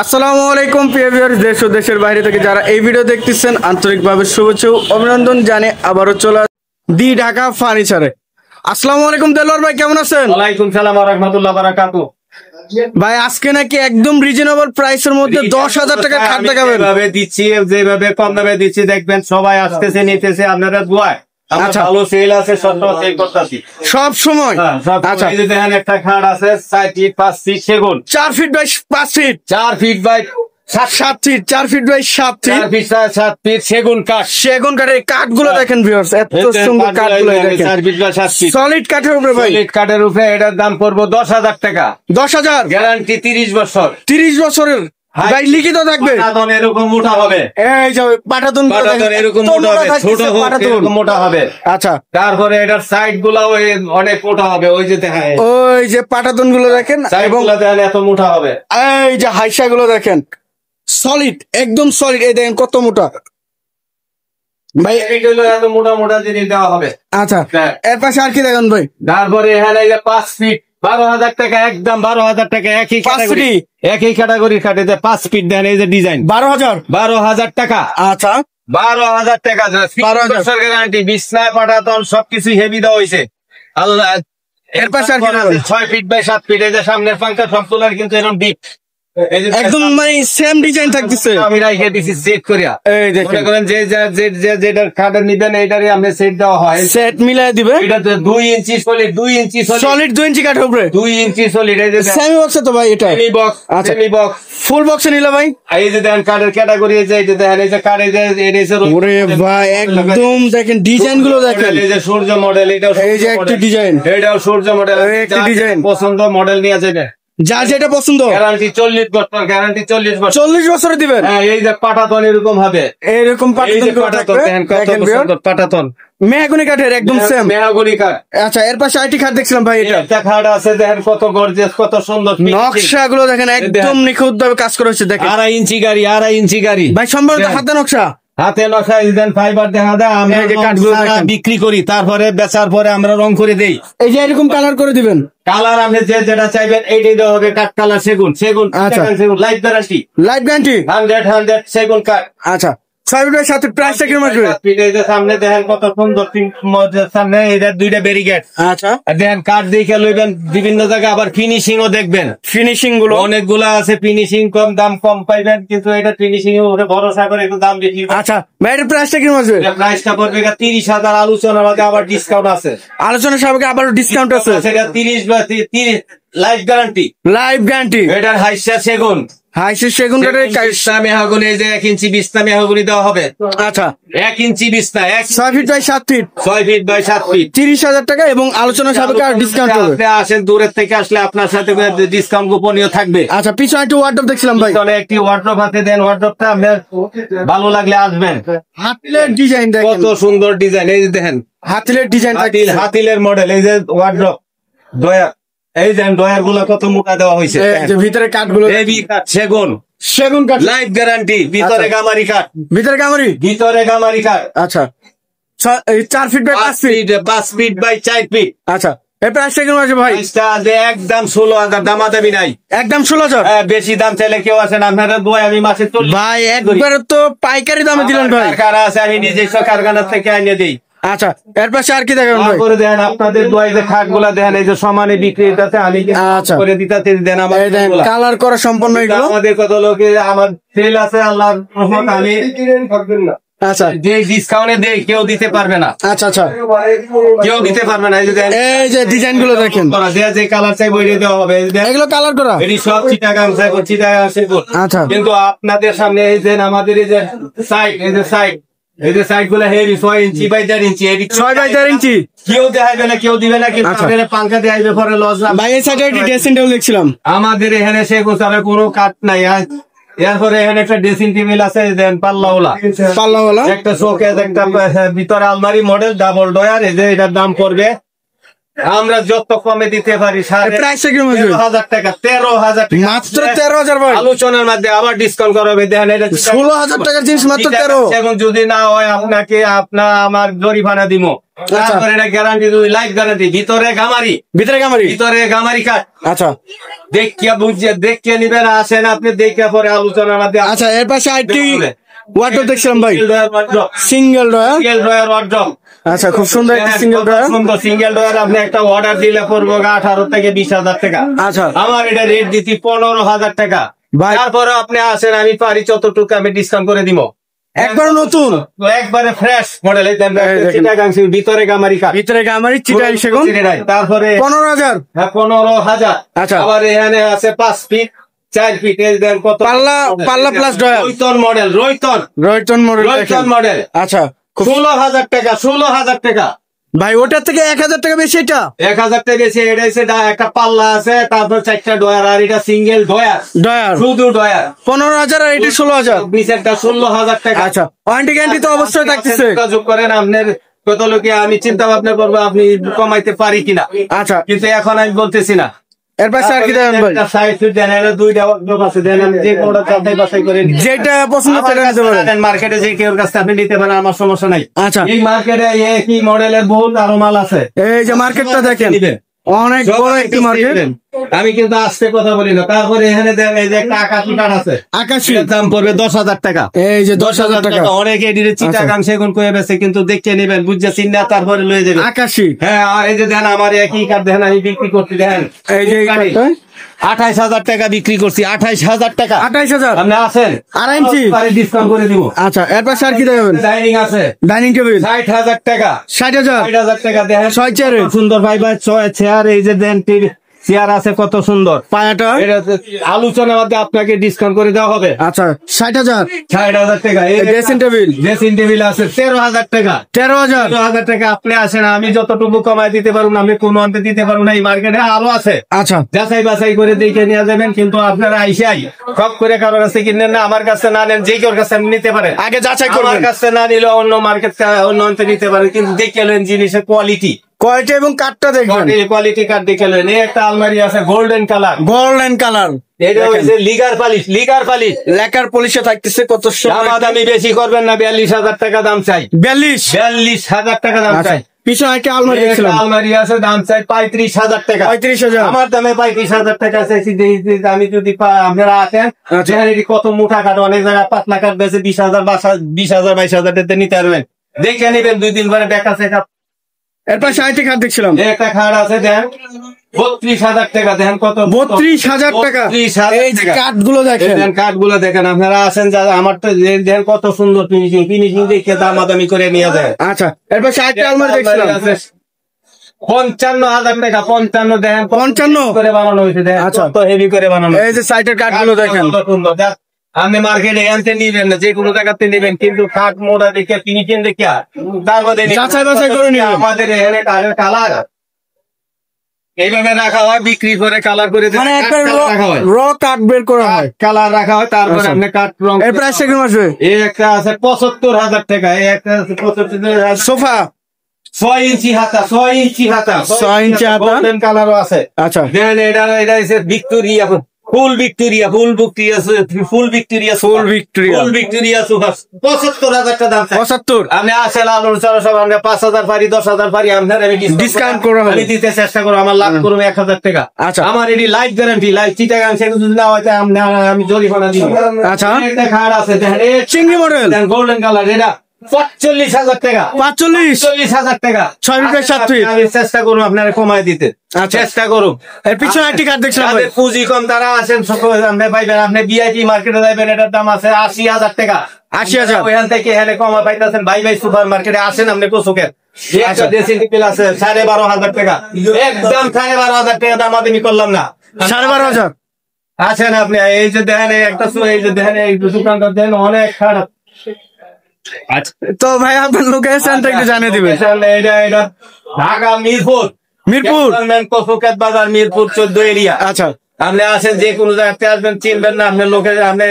আসসালামু আলাইকুম প্রিয় ভিউয়ার্স, দেশ ও দেশের বাইরে থেকে যারা এই ভিডিও দেখতেছেন আন্তরিকভাবে শুভেচ্ছা ও অভিনন্দন জানিয়ে আবারও চলে দি ঢাকা ফার্নিচারে। আসসালামু আলাইকুম দেলোয়ার ভাই, কেমন আছেন? ওয়ালাইকুম সালাম ওয়া রাহমাতুল্লাহি ওয়া বারাকাতুহু। ভাই আজকে নাকি একদম রিজনেবল প্রাইসের মধ্যে 10,000 টাকা খাট দেখাবেন। যেভাবে দিচ্ছি, যেভাবে কম দামে দিচ্ছি, দেখবেন সবাই আসতেছে, নিতেছে, আপনারা দোয়ায়। আচ্ছা, ভালো সেল আছে, সবসময় সেল করতেছি সব সময়। আচ্ছা, এই যে দেখেন একটা খাট আছে 4 ফিট 5 ফিট সেগুন, 4 feet by 5 feet, 4 feet by 7 feet, 4 feet by 7 feet, 4 feet 7 feet সেগুন কাঠ। সেগুন কাঠের কাঠগুলো দেখেন ভিউয়ার্স, এত সুন্দর কাঠগুলো দেখেন। 4 ফিট বাই 7 ফিট সলিড কাঠের উপরে ভাই, সলিড কাঠের উপরে এটার দাম পড়বো 10,000 টাকা। 10,000 গ্যারান্টি 30 বছর। 30 বছরের ভাই লিখিত থাকবে। পাটাতন এরকম মোটা হবে, এই যে পাটাতন এরকম মোটা হবে, ছোট হোক এরকম মোটা হবে। আচ্ছা, তারপরে এটার সাইড গুলাও অনেক মোটা হবে, ওই যে দেখেন, ওই যে পাটাতন গুলো দেখেন সাইড এবং গুলা দেখেন এত মোটা হবে। এই যে হাইসা গুলো দেখেন, সলিড, একদম সলিড। এই দেখেন কত মোটা ভাই, এইগুলো এত মোটা মোটা জিনিস দেওয়া হবে। আচ্ছা, এর পাশে আর কি দেখেন ভাই? তারপরে এখানে এই যে 5 ফিট 12,000 টাকা, একদম 12,000 টাকা। একই ক্যাটাগরি খাটে যে 5 ফিট দেন, এই যে ডিজাইন 12,000 টাকা। আচ্ছা, 12,000 টাকা 12,000 গ্যারান্টি। বিছনায় পাটাতন সবকিছু হেভি দেওয়া হয়েছে। আল্লাহ, এর পাশে আর কি 6 ফিট বাই 7 ফিট। এই যে সামনের পাঙ্খা সব তোলার কিন্তু এরকম ডিপ, একদম মানে সেম ডিজাইন থাকতেছে। আমি রাইখে দিছি সেট করিয়া। এই দেখেন, মনে করেন যেটা খাটের নিবেন এইটারই আমরা সেট দেওয়া হয়, সেট মিলাই দিবে। এটাতে 2 ইঞ্চি সলিড, 2 ইঞ্চি সলিড 2 ইঞ্চি কাঠের উপরে 2 ইঞ্চি সলিড। এই যে সেমি বক্স তো ভাই, এটা সেমি বক্স। আচ্ছা, সেমি বক্স ফুল বক্সে নিলে ভাই। এই যে দেখেন কাঠের ক্যাটাগরি, এই যে দেখেন, এই যে কাঠের ওরে ভাই, একদম দেখেন ডিজাইন গুলো দেখেন। এই যে সূর্য মডেল, এটাও এই যে একটা ডিজাইন, এটাও সূর্য মডেল, একটা ডিজাইন পছন্দ মডেল নিয়ে যাবেন। যা যেটা পছন্দ, গ্যারান্টি 40 বছর, গ্যারান্টি 40 বছর। 40 বছরে দিবেন। হ্যাঁ, এই যে পাটাতন এরকম হবে, এরকম পাটাতন দেখেন কত সুন্দর পাটাতন, মেহগনি কাঠের একদম সেম মেহগনি কাঠ। আচ্ছা, এর পাশে আইটি কাঠ দেখছিলাম ভাই, এটা একটা খাট আছে দেখেন কত গর্জিয়াস, কত সুন্দর নকশা গুলো দেখেন, একদম নিখুঁত ভাবে কাজ করা হচ্ছে দেখেন। 2.5 ইঞ্চি গাড়ি, 2.5 ইঞ্চি গাড়ি ভাই, সম্ভবত হাতে নকশা, হাতে নকশা দেন, ফাইবার দেখা দেয়। আমরা বিক্রি করি, তারপরে বেচার পরে আমরা রং করে দেই। এই যে এরকম কালার করে দিবেন। কালার আপনি যেটা চাইবেন এইটাই দেওয়া হবে। কাঠ কালার সেগুন, সেগুন সেগুন, লাইফ গ্যারান্টি, লাইফ গ্যারান্টি 100 সেগুন কাঠ। আচ্ছা, 6 ফিটের সাথে প্রাইসটা কিরকম আসবে? সামনে দেখেন কত সুন্দর, সামনে এটা 2টা ব্যারিকেড। আচ্ছা, দেখেন কাঠ দেখে লইবেন, বিভিন্ন জায়গায় আবার ফিনিশিং ও দেখবেন। ফিনিশিং গুলো অনেকগুলা আছে, ফিনিশিং কম, দাম কম পাইবেন, কিন্তু এটা ফিনিশিং এর উপরে ভরসা করে একটু দাম বেশি। আচ্ছা ভাই, এর প্রাইসটা কিরকম আসবে? প্রাইসটা পড়বে 30,000, আলোচনার মধ্যে আবার ডিসকাউন্ট আছে। আলোচনা সাপেক্ষে আবার ডিসকাউন্ট আছে। সেটা 30 বা 30 লাইফ গ্যারান্টি, লাইফ গ্যারান্টি। এটার হাইসা সেগুন, হাইসে সেগুন কাঠের বিছনা মেহগনি, এই যে 1 ইঞ্চি বিছনা মেহগনি দেওয়া হবে। আচ্ছা, 1 ইঞ্চি বিছনা, 6 feet by 7 feet, 6 feet by 7 feet, 30,000 টাকা এবং আলোচনা সাপেক্ষে আর ডিসকাউন্ট হবে। আপনি আসেন দূরের থেকে আসলে আপনার সাথে ডিসকাউন্ট গোপনীয় থাকবে। আচ্ছা, পিছনে একটু ওয়ার্ডরোব দেখছিলাম ভাই, পিছনে একটি ওয়ার্ডরোব হাতে দেন, ওয়ার্ডরোবটা আপনার ভালো লাগলে আসবেন। হাতিলের ডিজাইন দেখেন, কত সুন্দর ডিজাইন, এই যে দেখেন হাতিলের ডিজাইন, হাতিলের মডেল। এই যে ওয়ার্ডরোব ডয়ার, এই যে ডয়ার গুলো কত মোটা দেওয়া হয়েছে, ভিতরে কাঠগুলো হেভি কাঠ, সেগুন, সেগুন কাঠ, লাইফ গ্যারান্টি, ভিতরে গামারি কাঠ, ভিতরে গামারি, ভিতরে গামারি কাঠ। আচ্ছা, 4 feet by 5 feet, 5 feet by 4 feet. আচ্ছা, এর প্রাইসটা কেমন আছে ভাই? একদম 16,000, দামাদামি নাই, একদম 16,000। বেশি দাম চাইলে কেউ আছেন আপনারা বই, আমি মাসে ভাই একবারে তো পাইকারি দামে দিলেন ভাই। কারখানা আছে, আমি নিজস্ব কারখানা থেকে আনিয়ে দিই। আচ্ছা, এর পাশে আর কি দেখেন ভাই? করে দেন আপনাদের দোয়াই যে খাট গুলা দেখেন, এই যে সমানে বিক্রি হইতাছে, আমি আচ্ছা করে দিতাতে দেন। আমার কালার করা সম্পূর্ণ এগুলো আমাদের কত লোকে আমার সেল আছে, আল্লাহর রহমত, আমি আচ্ছা যে ডিসকাউন্টে দেই কেউ দিতে পারবে না। আচ্ছা আচ্ছা, কেউ দিতে পারবে না। এই যে ডিজাইন গুলো দেখেন, যে কালার চাই বই দেওয়া হবে, এগুলো কালার করা, এটি সব চিটাগাং সেগুন। আচ্ছা, কিন্তু আপনাদের সামনে এই যে আমাদের এই যে সাইড, এই যে সাইড, এই যে সাইড গুলো heavy 6 inch by 4 inch, 6 by 4 inch. কেউ দেখাবে না, কেউ দিবে না, কিন্তু পাঙ্খা দেখাইবে পরে লস না ভাই। এই সাইডে একটি ড্রেসিং টেবিল দেখছিলাম আমাদের এখানে, সেগুন ছাড়া কোনো কাঠ নাই। এরপরে এখানে একটা ড্রেসিং টেবিল আছে, দেন পাল্লাওয়ালা, একটা শোকেস, একটা ভিতরে আলমারি মডেল, ডাবল ডয়ার। এই যে এটার দাম পড়বে, আমরা যত কমে দিতে পারি 13,000 টাকা, 13,000 টাকা, মাত্র 13,000 ভাই। আলোচনার মধ্যে আবার ডিসকাউন্ট করা হবে। দেখেন এটা 16,000 টাকার জিনিস মাত্র 13। যদি না হয় আপনাকে আমার জরিমানা দিব। তারপরে এটা গ্যারান্টি লাইফ গ্যারান্টি, ভিতরে গামারি কাঠ। আচ্ছা দেখিয়া বুঝিয়ে দেখিয়ে নিবেন, আসেন আপনি দেখিয়া পরে আলোচনার মধ্যে। আচ্ছা এর পাশে আরেকটি ওয়ার্ডরোব দেখছিলাম ভাই, সিঙ্গেল ড্রয়ার। ওয়ার্ডরোব। আচ্ছা খুব সুন্দর একটা সিঙ্গেল ড্রয়ার। সুন্দর সিঙ্গেল ড্রয়ার। আপনি একটা অর্ডার দিলে পড়বো 18 থেকে 20,000 টাকা। আচ্ছা আমার এটা রেট দিচ্ছি 15,000 টাকা। ভাই তারপরে আপনি আসেন, আমি পারি যতটুকু আমি ডিসকাউন্ট করে দিব। একবার নতুন, একবারে ফ্রেশ মডেল। ভিতরে গামারি কাঠ, চিটাং সেগুন। তারপরে 15,000। হ্যাঁ 15,000। আচ্ছা আবার এখানে আছে 5 ফিট 4 ফিট। কত পাল্লা প্লাস ড্রয়ার, রয়টন মডেল। আচ্ছা 16,000 টাকা। 16,000 টাকা ভাই, ওটার থেকে 1,000 টাকা বেশি। এটা 1,000 টাকা বেশি। এটা হচ্ছে একটা পাল্লা আছে, তারপর 4টা ডয়ার, আর এটা সিঙ্গেল ডয়ার, শুধু ডয়ার। 15,000 আর এটা 16,000। নিচেরটা 16,000 টাকা। আচ্ছা ওয়ারেন্টি গ্যারান্টি তো অবশ্যই থাকতেছে। যোগাযোগ করেন, আপনার কত লোকে আমি চিন্তা ভাবনা করবো আপনি কমাইতে পারি কিনা। আচ্ছা কিন্তু এখন আমি বলতেছি না। এর পাশে আর কি দেন ভাই? যেটা পছন্দ মার্কেটে যে কেউ কাছে আপনি নিতে পারেন, আমার সমস্যা নাই। আচ্ছা এই মার্কেটে একই মডেলের বহুত আরো মাল আছে। এই যে মার্কেটটা দেখেন, অনেক বড় একটি মার্কেট। আমি কিন্তু আসতে কথা বলি না। তারপরে এখানে দেখেন এই যে একটা আকাশি কাঠ আছে, আকাশির দাম পড়বে 10,000 টাকা। এই যে 10,000 টাকা। অনেকে চিটাগাং সেগুন করে বেছে, কিন্তু দেখে নেবেন, বুঝছে চিন্তা, তারপরে লয়ে যাবেন। আকাশি হ্যাঁ এই যে দেখেন আমার একই কাঠ দেখেন আমি বিক্রি করছি, দেখেন এই যে 28,000 টাকা বিক্রি করছি। 28,000 টাকা। 28,000 আপনি আসেন, 2.5 ইঞ্চি ডিসকাউন্ট করে দিব। আচ্ছা এর পাশে আর কি দেবেন? ডাইনিং আছে, ডাইনিং টেবিল 60,000 টাকা। 60,000 টাকা। দেখেন 6 চেয়ারে সুন্দর ফাইবার 6 চেয়ার। এই যে দেন চেয়ার আছে কত সুন্দর পায়াটা। আলোচনার মধ্যে আপনাকে ডিসকাউন্ট করে দেওয়া হবে। আচ্ছা 60,000 টাকা। ড্রেসিং টেবিল আছে 13,000 টাকা। 13,000 টাকা। আপনি আসেন, আমি যতটুকু কমাই দিতে পারবো না, আমি কোনো অন্তে দিতে পারবো না। এই মার্কেটে আরো আছে। আচ্ছা যাচাই বাছাই করে দেখে নিয়ে যাবেন, কিন্তু আপনারা আইসাই সব করে কারোর কাছে কিনেন না, আমার কাছে না নেন, যে কেউ কাছে আপনি নিতে পারেন। আগে যাচাই করবেন। আমার কাছে না নিলে অন্য মার্কেট অন্য অন্তে নিতে পারেন, কিন্তু দেখে নেন জিনিসের কোয়ালিটি এবং কাঠটা দেখবেন। কোয়ালিটি কাঠ দেখে নেন। এই একটা আলমারি আছে গোল্ডেন কালার। এটা হচ্ছে লিগার পালিশ লেকার পলিশে থাকতেছে। কত দামি বেশি করবেন না। 42,000 টাকা দাম চাই। 42,000 টাকা দাম চাই। পিছনে একটা আলমারি আছে, দাম চাই 35,000 টাকা। 35,000 আমার দামে 35,000 টাকা চাইছি। আমি যদি আপনারা আসেন, কত মোটা কাঠ, অনেক জায়গায় পাতলা কাঠ বেছে 20,000 22,000 নিতে পারবেন। দেখে নিবেন 2 দিন পরে দেখা সেটা। এর পাশে আরেকটি খাট দেখছিলাম, একটা খাট আছে, দেন 32,000 টাকা। দেখেন কত 32,000 টাকা। এই যে কাঠগুলো দেখেন আপনারা আসেন, যারা আমার তো দেখেন কত সুন্দর ফিনিশিং দেখে দামাদামি করে নিয়ে যায়। আচ্ছা এর পাশে আরেকটা আলমারি দেখছিলাম 55,000 টাকা। 55 দেখেন 55 করে বানানো হয়েছে। দেখেন কত হেভি করে বানানো। এই যে সাইডের কাঠগুলো দেখেন সুন্দর। আপনি মার্কেটে আনতে নিবেন না, যে কোনো জায়গাতে নিবেন, কিন্তু কাঠ মোড়া দেখে ফিনিশিং দেখে তারপরে যাচাই বাছাই করে নিবেন। আমাদের এখানে কালার এইভাবে রাখা হয়, বিক্রি করে কালার করে র কাঠ বের করা হয়, কালার রাখা হয়, তারপরে আপনি কাঠ রং। এর প্রাইস কেমন আসবে? এই একটা আছে 75,000 টাকা। এই একটা আছে 75,000। সোফা 6 ইঞ্চি হাতা গোল্ডেন কালারও আছে। আচ্ছা দেন এটা হচ্ছে ভিক্টোরিয়া, ফুল ভিক্টোরিয়া সোফা 75,000 টাকা দাম। 75 আপনি আসেন আলোচনা সব, আমরা 5,000 পারি 10,000 পারি, আপনার আমি ডিসকাউন্ট করে আমি দিতে চেষ্টা করবো। আমার লাভ করবো 1,000 টাকা। আচ্ছা আমার এটি লাইফ গ্যারান্টি, চিটাগাং সেগুন যদি না হয় আমি জরিমানা দিব। আচ্ছা একটা খাট আছে, চিংড়ি মডেল গোল্ডেন কালার। এটা 45,000 টাকা। 45,000 টাকা। 6 ফিটের 7 ফিট। আমি চেষ্টা করবো আপনারা কমাই দিতে। চেষ্টা করুন। এর পিছনে একটি কাঠ দেখছিলাম, পুঁজি কম তারা আসেন, আপনি পাইবেন। আপনি ভিআইপি মার্কেটে যাবেন, এটার দাম আছে 80,000 টাকা। 80,000 ওইখান থেকে এখানে কমা পাইতেছেন। ভাই সুপার মার্কেটে আসেন, আপনি কোসুকের একটা ড্রেসিং টেবিল আছে 12,500 টাকা। একদম 12,500 টাকা দাম আমি করলাম না। 12,500 আসেন আপনি। এই যে দেখেন একটা, এই যে দেখেন এই দোকানটা দেখেন অনেক খারাপ। তো ভাই আপনার লোকেশনটা একটু জানিয়ে দিবেন। এটা ঢাকা মিরপুর বাজার, মিরপুর 14 এরিয়া। আচ্ছা আপনি আসেন, যে কোনো জায়গাতে আসবেন, চিনবেন না, আপনার লোকে আপনি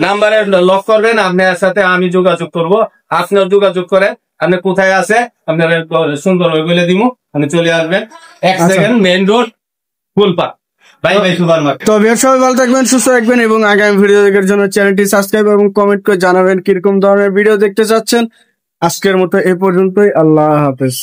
নাম্বারে লক করবেন, আপনার সাথে আমি যোগাযোগ করবো। আপনার যোগাযোগ করে আপনি কোথায় আছে আপনার সুন্দর হয়ে বলে দিব, আপনি চলে আসবেন। 1 second, main road, Phulpak, by super market. তো সবাই ভালো থাকবেন, সুস্থ থাকবেন, এবং আগামী ভিডিও দেখার জন্য চ্যানেলটি সাবস্ক্রাইব এবং কমেন্ট করে জানাবেন কিরকম ধরনের ভিডিও দেখতে চাচ্ছেন। আজকের মতো এ পর্যন্তই। আল্লাহ হাফেজ।